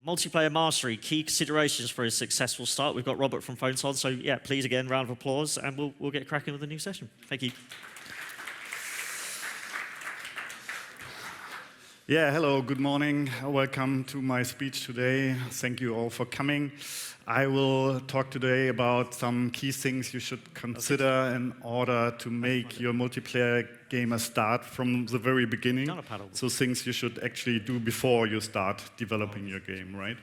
Multiplayer mastery, key considerations for a successful start. We've got Robert from Photon, so yeah, please again, round of applause, and we'll get cracking with the new session. Thank you. Yeah, hello, good morning. Welcome to my speech today. Thank you all for coming. I will talk today about some key things you should consider in order to make your multiplayer game a start from the very beginning. So things you should actually do before you start developing your game, right?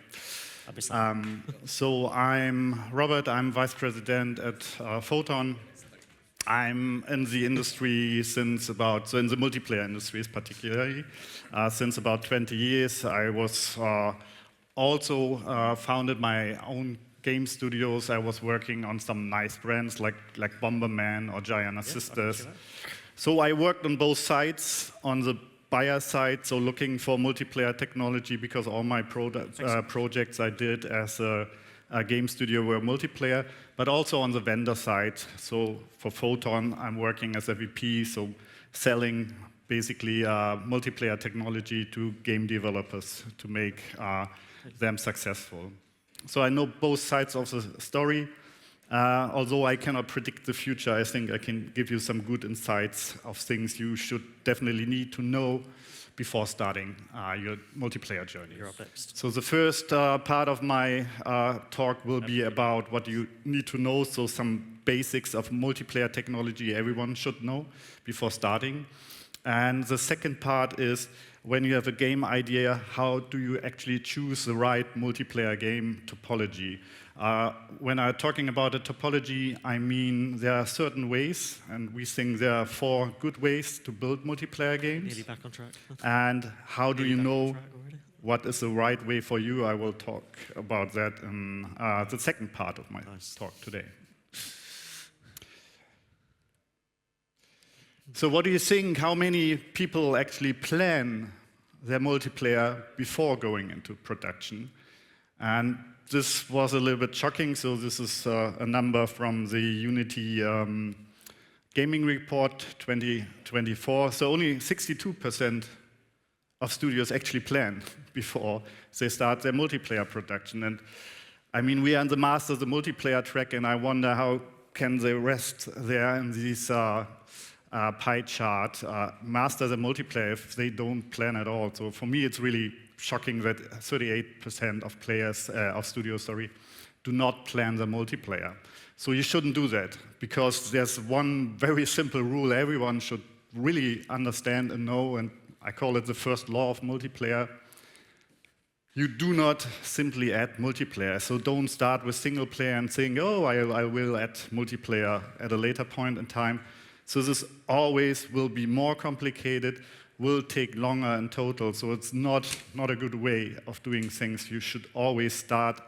So I'm Robert, I'm Vice President at Photon. I'm in the industry since about, in the multiplayer industries particularly, since about 20 years. I was also founded my own game studios. I was working on some nice brands like Bomberman or Giant Sisters. So I worked on both sides, on the buyer side, so looking for multiplayer technology because all my projects I did as a game studio were multiplayer, but also on the vendor side. So for Photon, I'm working as a VP, so selling basically multiplayer technology to game developers to make them successful. So I know both sides of the story. Although I cannot predict the future, I think I can give you some good insights of things you should definitely need to know before starting your multiplayer journey. You're up next. So the first part of my talk will be about what you need to know, so some basics of multiplayer technology everyone should know before starting. And the second part is when you have a game idea, how do you actually choose the right multiplayer game topology? When I'm talking about a topology, I mean there are certain ways, and we think there are 4 good ways to build multiplayer games. Nearly back on track. And how do you know what is the right way for you? I will talk about that in the second part of my talk today. So what do you think? How many people actually plan their multiplayer before going into production? And this was a little bit shocking. So this is a number from the Unity Gaming Report 2024. So only 62% of studios actually plan before they start their multiplayer production. And I mean, we are in the master of the multiplayer track, and I wonder how can the rest there in these pie chart master the multiplayer if they don't plan at all. So for me, it's really shocking that 38% of players, of studios, do not plan the multiplayer. So you shouldn't do that, because there's one very simple rule everyone should really understand and know, and I call it the first law of multiplayer. You do not simply add multiplayer. So don't start with single player and think, oh, I will add multiplayer at a later point in time. So this always will be more complicated, will take longer in total. So it's not a good way of doing things. You should always start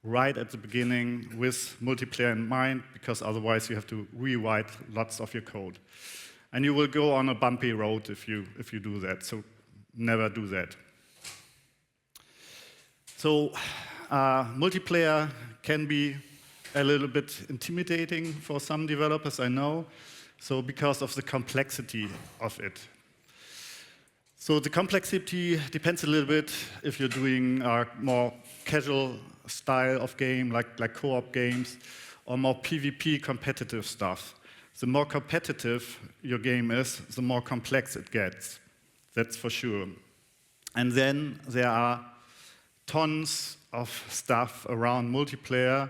right at the beginning with multiplayer in mind, because otherwise you have to rewrite lots of your code. And you will go on a bumpy road if you do that. So never do that. So multiplayer can be a little bit intimidating for some developers, I know. So because of the complexity of it. So the complexity depends a little bit if you're doing a more casual style of game, like co-op games, or more PvP competitive stuff. The more competitive your game is, the more complex it gets. That's for sure. And then there are tons of stuff around multiplayer.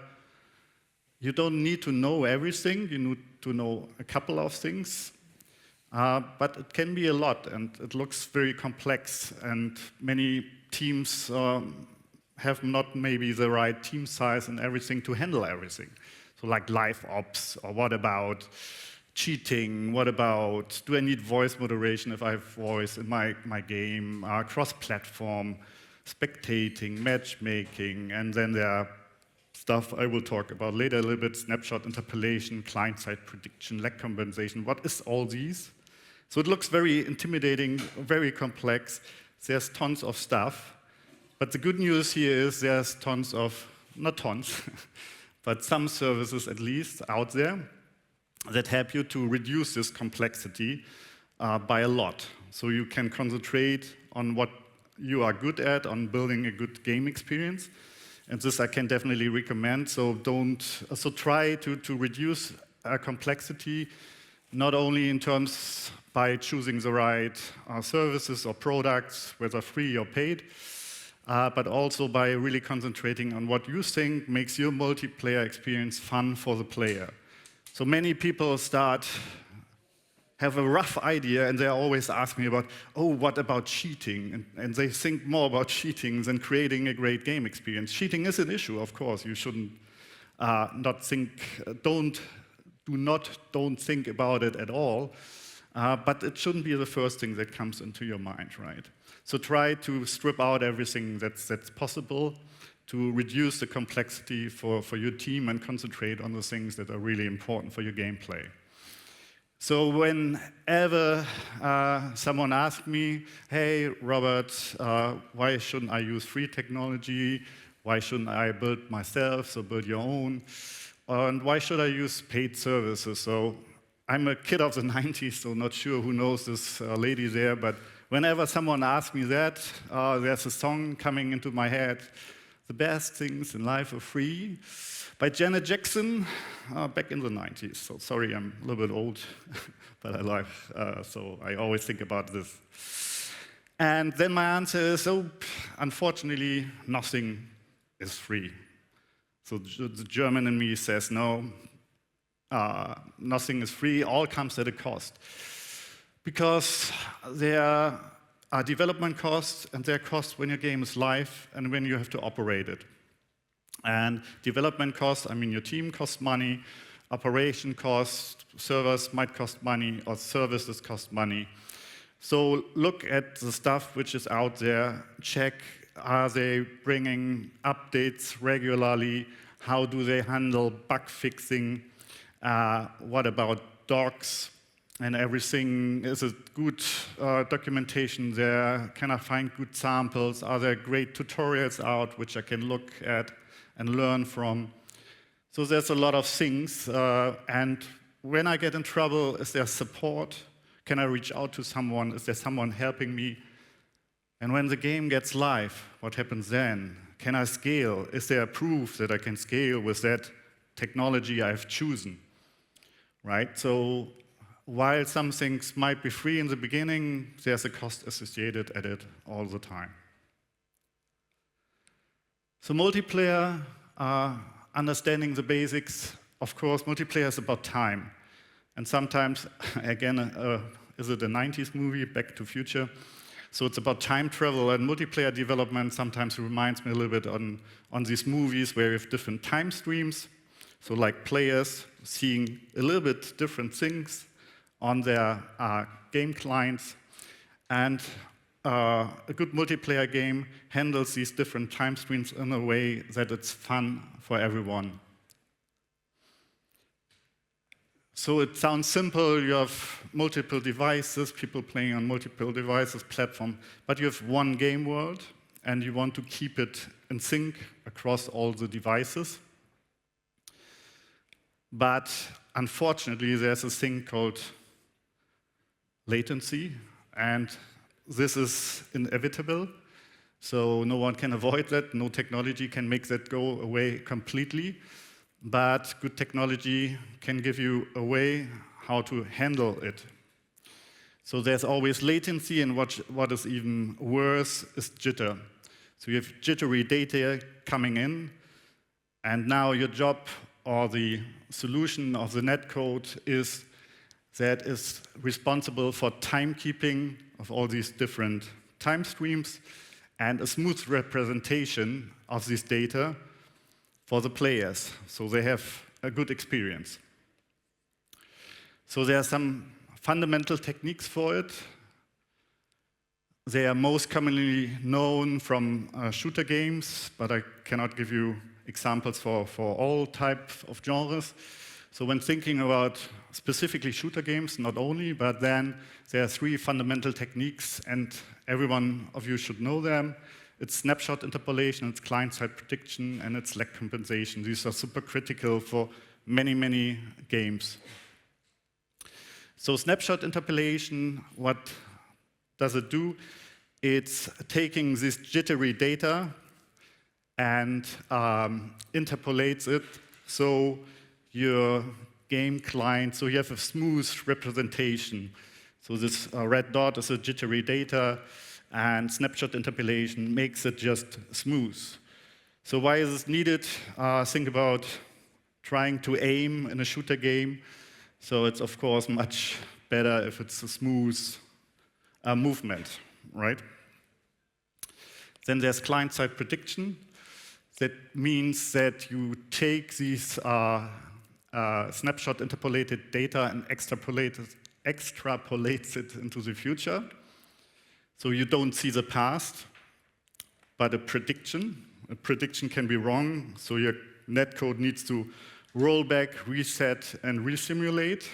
You don't need to know everything. You need to know a couple of things. But it can be a lot, and it looks very complex. And many teams have not maybe the right team size and everything to handle everything. So like live ops, or what about cheating? What about, do I need voice moderation if I have voice in my game? Cross-platform, spectating, matchmaking, and then there are stuff I will talk about later a little bit, snapshot interpolation, client-side prediction, lag compensation. What is all these? So it looks very intimidating, very complex. There's tons of stuff. But the good news here is there's tons of, not tons, but some services at least out there that help you to reduce this complexity by a lot. So you can concentrate on what you are good at on building a good game experience. And this I can definitely recommend. So try to reduce complexity, not only in terms by choosing the right services or products, whether free or paid, but also by really concentrating on what you think makes your multiplayer experience fun for the player. So many people have a rough idea, and they always ask me about, oh, what about cheating? And they think more about cheating than creating a great game experience. Cheating is an issue, of course. You shouldn't don't think about it at all. But it shouldn't be the first thing that comes into your mind, right? So try to strip out everything that's possible to reduce the complexity for your team and concentrate on the things that are really important for your gameplay. So whenever someone asks me, hey, Robert, why shouldn't I use free technology? Why shouldn't I build myself, so build your own? And why should I use paid services? So I'm a kid of the 90s, so not sure who knows this lady there, but whenever someone asks me that, there's a song coming into my head, The Best Things in Life Are Free, by Janet Jackson, back in the 90s. So sorry, I'm a little bit old, but I laugh, so I always think about this. And then my answer is, unfortunately, nothing is free. So the German in me says, no, nothing is free, all comes at a cost. Because there are development costs, and there are costs when your game is live and when you have to operate it. And development costs, I mean your team costs money, operation costs, servers might cost money, or services cost money. So look at the stuff which is out there, check, are they bringing updates regularly, how do they handle bug fixing, what about docs, and everything, is it good documentation there, can I find good samples, are there great tutorials out which I can look at and learn from. So there's a lot of things, and when I get in trouble, is there support? Can I reach out to someone? Is there someone helping me? And when the game gets live, what happens then? Can I scale? Is there proof that I can scale with that technology I've chosen? Right? So while some things might be free in the beginning, there's a cost associated at it all the time. So multiplayer, understanding the basics, of course, multiplayer is about time. And sometimes, again, is it a 90s movie, Back to Future? So it's about time travel, and multiplayer development sometimes reminds me a little bit on these movies where you have different time streams. So like players seeing a little bit different things on their game clients. And a good multiplayer game handles these different time streams in a way that it's fun for everyone. So it sounds simple, you have multiple devices, people playing on multiple devices, platform, but you have one game world, and you want to keep it in sync across all the devices. But unfortunately, there's a thing called latency, and this is inevitable. So no one can avoid that, no technology can make that go away completely. But good technology can give you a way how to handle it. So there's always latency, and what is even worse is jitter. So you have jittery data coming in, and now your job or the solution of the netcode is that is responsible for timekeeping of all these different time streams and a smooth representation of this data for the players, so they have a good experience. So there are some fundamental techniques for it. They are most commonly known from shooter games, but I cannot give you examples for all types of genres. So when thinking about specifically shooter games, not only, but then there are three fundamental techniques, and every one of you should know them. It's snapshot interpolation, it's client-side prediction, and it's lag compensation. These are super critical for many, many games. So snapshot interpolation, what does it do? It's taking this jittery data and interpolates it so your game client, so you have a smooth representation. So this red dot is a jittery data, and snapshot interpolation makes it just smooth. So why is this needed? Think about trying to aim in a shooter game. So it's, of course, much better if it's a smooth movement, right? Then there's client-side prediction. That means that you take these snapshot interpolated data and extrapolates it into the future. So you don't see the past, but a prediction. A prediction can be wrong, so your netcode needs to roll back, reset, and resimulate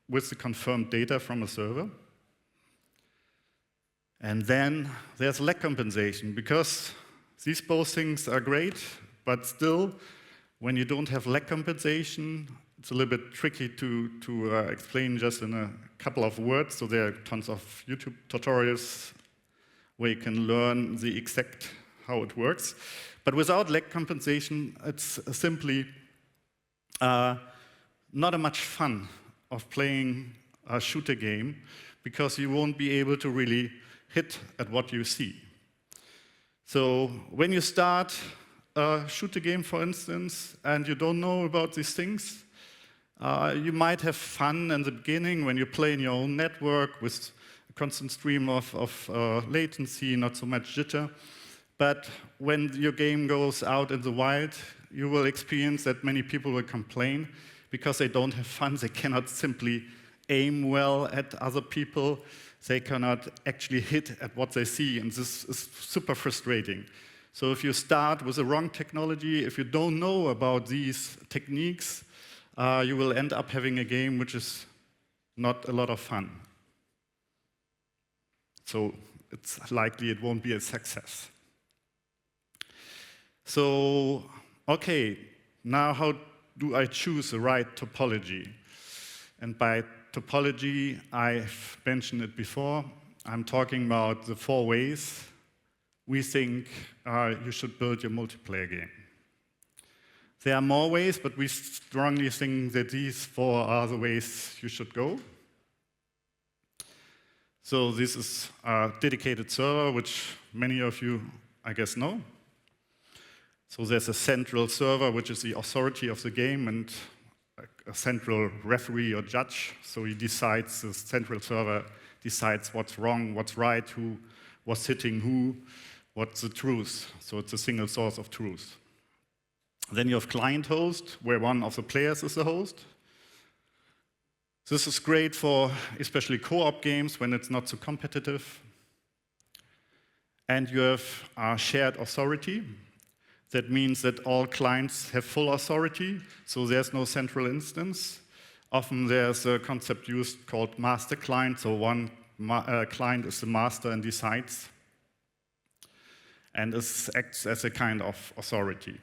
with the confirmed data from a server. And then there's lag compensation, because these both things are great, but still, when you don't have lag compensation, it's a little bit tricky to explain just in a couple of words. So there are tons of YouTube tutorials where you can learn the exact how it works. But without lag compensation, it's simply not a much fun of playing a shooter game, because you won't be able to really hit at what you see. So when you start a shooter game, for instance, and you don't know about these things, you might have fun in the beginning when you play in your own network with a constant stream of latency, not so much jitter. But when your game goes out in the wild, you will experience that many people will complain because they don't have fun. They cannot simply aim well at other people. They cannot actually hit at what they see, and this is super frustrating. So if you start with the wrong technology, if you don't know about these techniques, you will end up having a game which is not a lot of fun. So it's likely it won't be a success. So, okay, now how do I choose the right topology? And by topology, I've mentioned it before. I'm talking about the 4 ways we think you should build your multiplayer game. There are more ways, but we strongly think that these 4 are the ways you should go. So this is a dedicated server, which many of you, I guess, know. So there's a central server, which is the authority of the game, and a central referee or judge. So he decides, the central server decides what's wrong, what's right, who was hitting who, what's the truth. So it's a single source of truth. Then you have client host, where one of the players is the host. This is great for especially co-op games when it's not so competitive. And you have shared authority. That means that all clients have full authority, so there's no central instance. Often there's a concept used called master client, so one client is the master and decides, and acts as a kind of authority.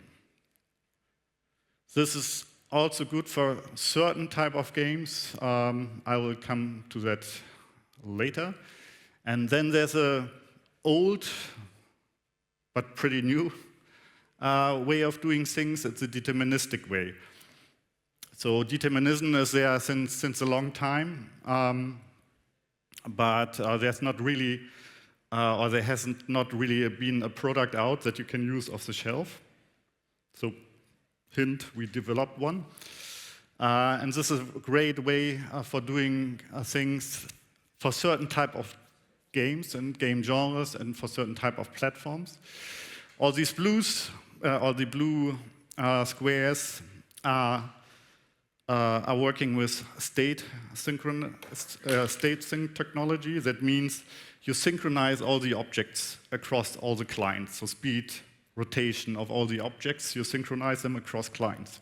This is also good for certain type of games. I will come to that later. And then there's an old, but pretty new way of doing things. It's a deterministic way. So determinism is there since a long time, but there's not really, or there hasn't not really been a product out that you can use off the shelf. So hint, we developed one. And this is a great way for doing things for certain type of games and game genres and for certain type of platforms. All these blues, or the blue squares are working with state sync technology. That means you synchronize all the objects across all the clients. So speed, rotation of all the objects, you synchronize them across clients.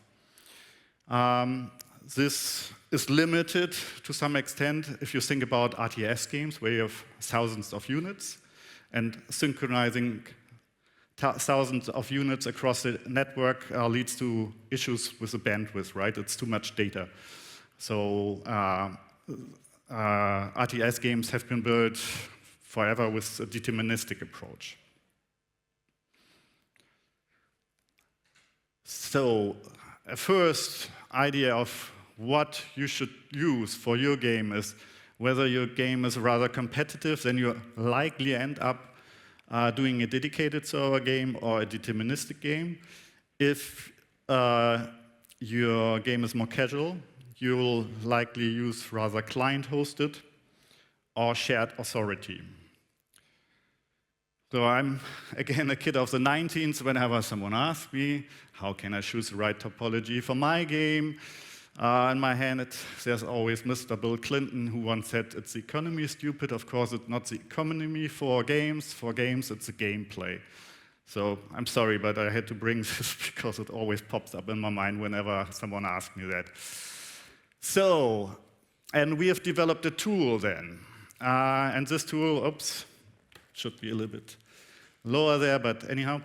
This is limited to some extent if you think about RTS games where you have thousands of units, and synchronizing thousands of units across the network leads to issues with the bandwidth, right? It's too much data. So RTS games have been built forever with a deterministic approach. So, a first idea of what you should use for your game is whether your game is rather competitive, then you likely end up doing a dedicated server game or a deterministic game. If your game is more casual, you will likely use rather client-hosted or shared authority. So I'm, again, a kid of the 19s. Whenever someone asks me, how can I choose the right topology for my game? In my hand, there's always Mr. Bill Clinton, who once said, it's the economy, stupid. Of course, it's not the economy for games. For games, it's the gameplay. So I'm sorry, but I had to bring this because it always pops up in my mind whenever someone asks me that. So, and we have developed a tool then. And this tool, oops, should be a little bit lower there, but anyhow.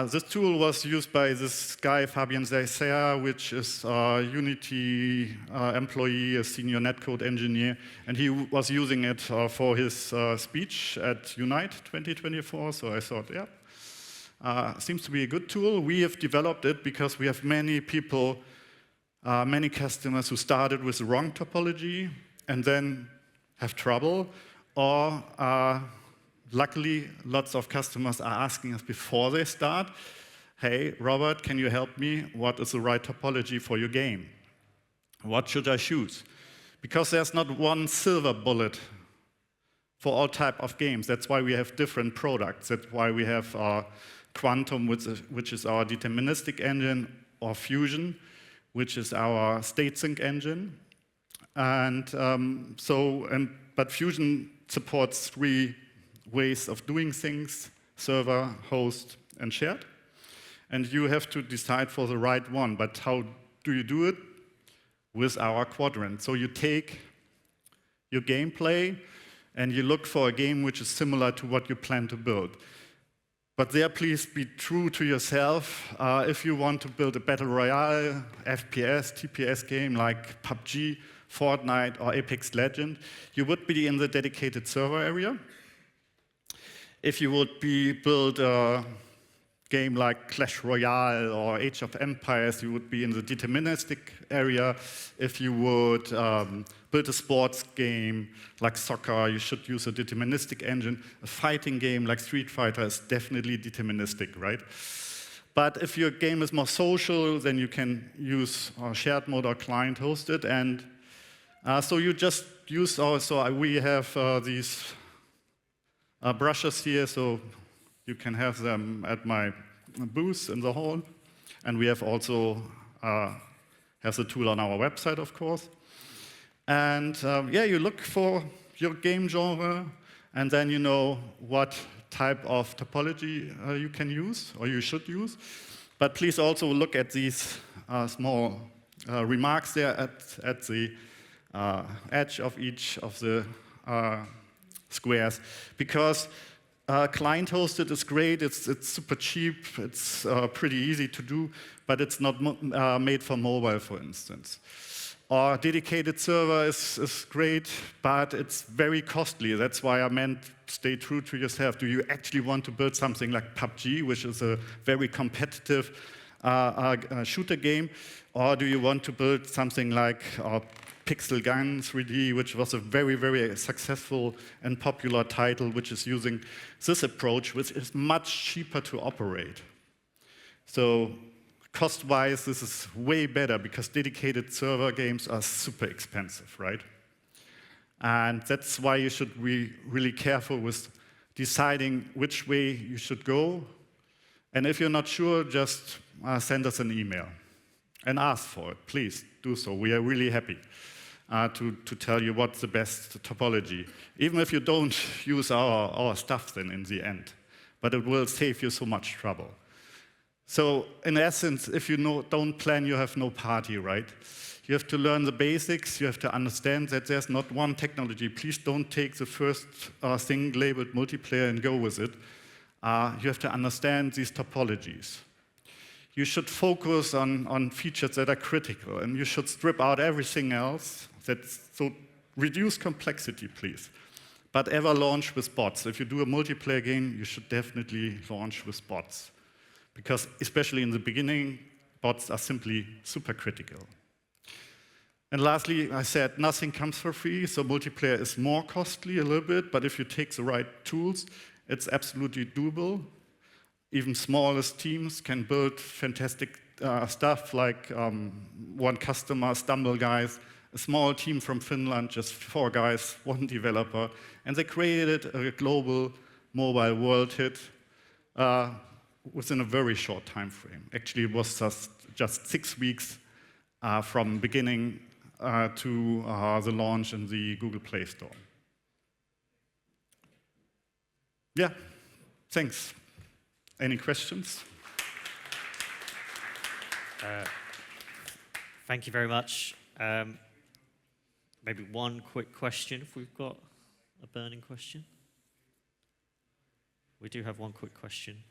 This tool was used by this guy, Fabian Zeisser, which is a Unity employee, a senior netcode engineer, and he was using it for his speech at Unite 2024, so I thought, yeah, seems to be a good tool. We have developed it because we have many people, many customers who started with the wrong topology and then have trouble, or luckily, lots of customers are asking us before they start, hey, Robert, can you help me? What is the right topology for your game? What should I choose? Because there's not one silver bullet for all type of games. That's why we have different products. That's why we have Quantum, which is our deterministic engine, or Fusion, which is our state sync engine. And but Fusion supports 3 ways of doing things: server, host, and shared. And you have to decide for the right one. But how do you do it? With our quadrant. So you take your gameplay and you look for a game which is similar to what you plan to build. But there, please be true to yourself. If you want to build a battle royale, FPS, TPS game like PUBG, Fortnite, or Apex Legends, you would be in the dedicated server area. If you would build a game like Clash Royale or Age of Empires, you would be in the deterministic area. If you would build a sports game like soccer, you should use a deterministic engine. A fighting game like Street Fighter is definitely deterministic, right? But if your game is more social, then you can use shared mode or client-hosted. And so you just use we have these brushes here, so you can have them at my booth in the hall. And we have also have the tool on our website, of course. And yeah, you look for your game genre, and then you know what type of topology you can use, or you should use. But please also look at these small remarks there at the edge of each of the squares, because client-hosted is great, it's super cheap, it's pretty easy to do, but it's not made for mobile, for instance. Or dedicated server is great, but it's very costly. That's why I meant stay true to yourself. Do you actually want to build something like PUBG, which is a very competitive shooter game, or do you want to build something like Pixel Gun 3D, which was a very, very successful and popular title, which is using this approach, which is much cheaper to operate. So cost-wise, this is way better because dedicated server games are super expensive, right? And that's why you should be really careful with deciding which way you should go. And if you're not sure, just send us an email and ask for it. Please do so. We are really happy to tell you what's the best topology, even if you don't use our stuff then in the end. But it will save you so much trouble. So in essence, if you don't plan, you have no party, right? You have to learn the basics. You have to understand that there's not one technology. Please don't take the first thing labeled multiplayer and go with it. You have to understand these topologies. You should focus on features that are critical, and you should strip out everything else. So reduce complexity, please. but ever launch with bots. If you do a multiplayer game, you should definitely launch with bots. Because especially in the beginning, bots are simply super critical. And lastly, I said nothing comes for free, so multiplayer is more costly a little bit, but if you take the right tools, it's absolutely doable. Even smallest teams can build fantastic stuff, like one customer, Stumble Guys, a small team from Finland, just 4 guys, 1 developer, and they created a global mobile world hit within a very short time frame. Actually, it was just 6 weeks from beginning to the launch in the Google Play Store. Yeah, thanks. Any questions? Thank you very much. Maybe one quick question, if we've got a burning question. We do have one quick question.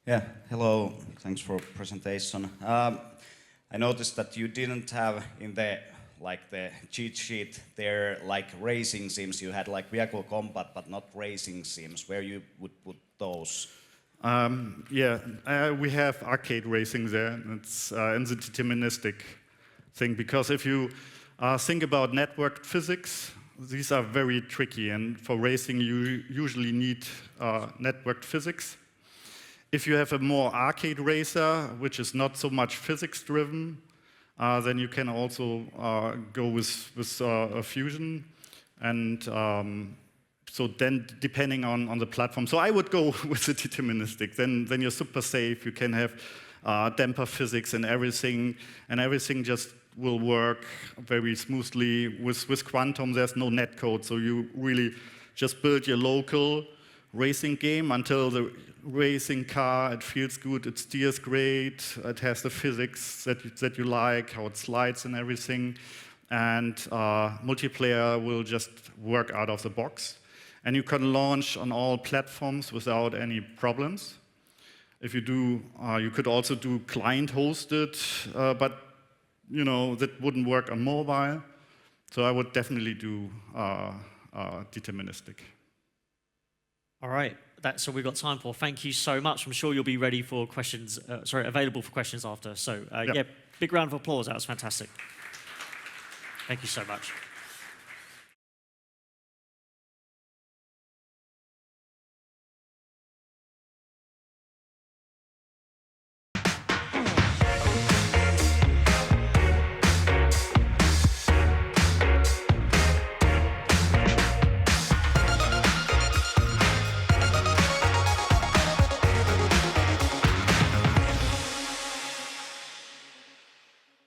Yeah, hello. Thanks for presentation. I noticed that you didn't have in the cheat sheet there like racing sims. You had like vehicle combat, but not racing sims. Where you would put those? We have arcade racing there. It's in the deterministic thing, because if you think about networked physics, these are very tricky, and for racing you usually need networked physics. If you have a more arcade racer, which is not so much physics-driven, then you can also go with a fusion, and so then depending on the platform. So I would go with the deterministic. Then you're super safe. You can have damper physics and everything just will work very smoothly. With quantum, there's no netcode, so you really just build your local racing game until the racing car, it feels good, it steers great, it has the physics that you like, how it slides and everything, and multiplayer will just work out of the box. And you can launch on all platforms without any problems. If you do, you could also do client-hosted, but that wouldn't work on mobile. So I would definitely do deterministic. All right, that's all we've got time for. Thank you so much. I'm sure you'll be ready for questions, available for questions after. So yeah, big round of applause. That was fantastic. Thank you so much.